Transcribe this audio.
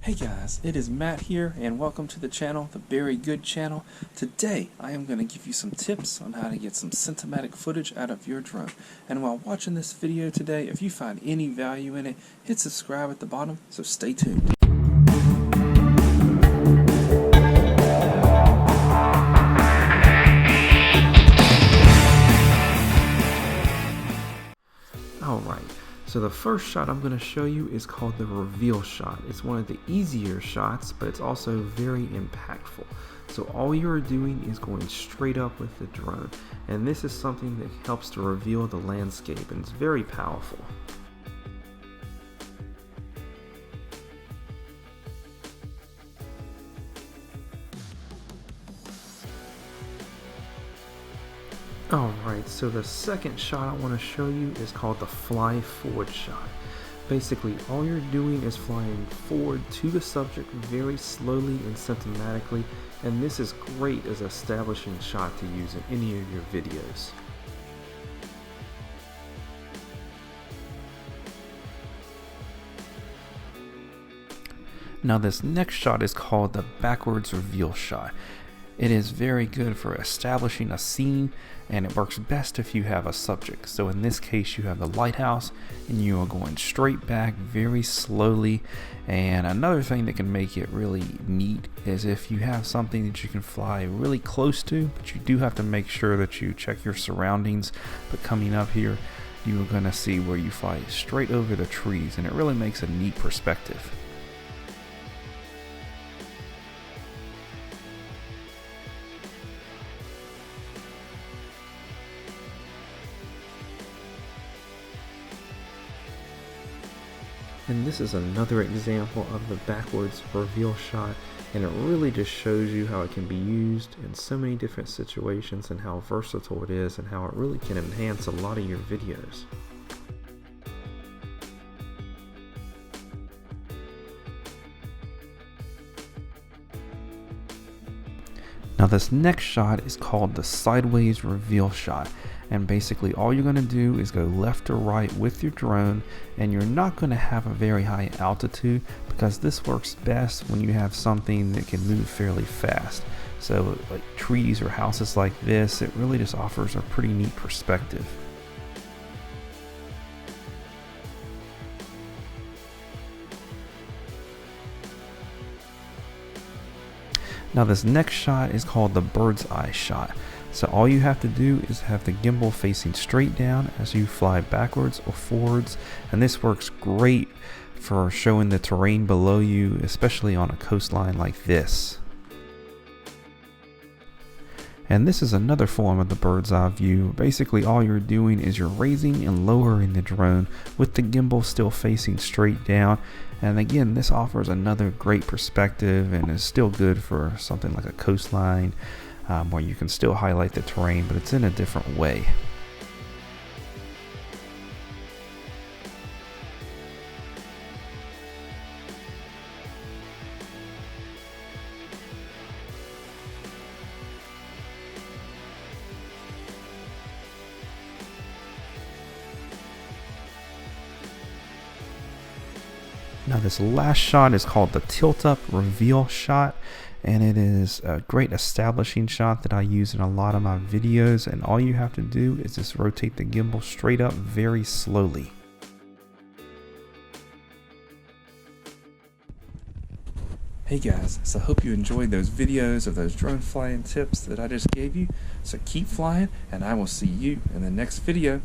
Hey guys, it is Matt here and welcome to the channel, the Very Good channel. Today I am going to give you some tips on how to get some cinematic footage out of your drone. And while watching this video today, if you find any value in it, hit subscribe at the bottom, so stay tuned. Alright, so the first shot I'm going to show you is called the reveal shot. It's one of the easier shots, but it's also very impactful. So all you're doing is going straight up with the drone, and this is something that helps to reveal the landscape, and it's very powerful. Alright, so the second shot I want to show you is called the fly forward shot. Basically, all you're doing is flying forward to the subject very slowly and cinematically, and this is great as an establishing shot to use in any of your videos. Now this next shot is called the backwards reveal shot. It is very good for establishing a scene, and it works best if you have a subject. So in this case you have the lighthouse and you are going straight back very slowly. And another thing that can make it really neat is if you have something that you can fly really close to, but you do have to make sure that you check your surroundings. But coming up here, you are going to see where you fly straight over the trees, and it really makes a neat perspective. And this is another example of the backwards reveal shot, and it really just shows you how it can be used in so many different situations and how versatile it is and how it really can enhance a lot of your videos. Now this next shot is called the sideways reveal shot, and basically all you're going to do is go left to right with your drone, and you're not going to have a very high altitude because this works best when you have something that can move fairly fast. So like trees or houses like this, it really just offers a pretty neat perspective. Now this next shot is called the bird's eye shot. So all you have to do is have the gimbal facing straight down as you fly backwards or forwards, and this works great for showing the terrain below you, especially on a coastline like this. And this is another form of the bird's eye view. Basically all you're doing is you're raising and lowering the drone with the gimbal still facing straight down. And again, this offers another great perspective and is still good for something like a coastline where you can still highlight the terrain, but it's in a different way. Now this last shot is called the tilt up reveal shot, and it is a great establishing shot that I use in a lot of my videos, and all you have to do is just rotate the gimbal straight up very slowly. Hey guys, so I hope you enjoyed those videos of those drone flying tips that I just gave you. So keep flying, and I will see you in the next video.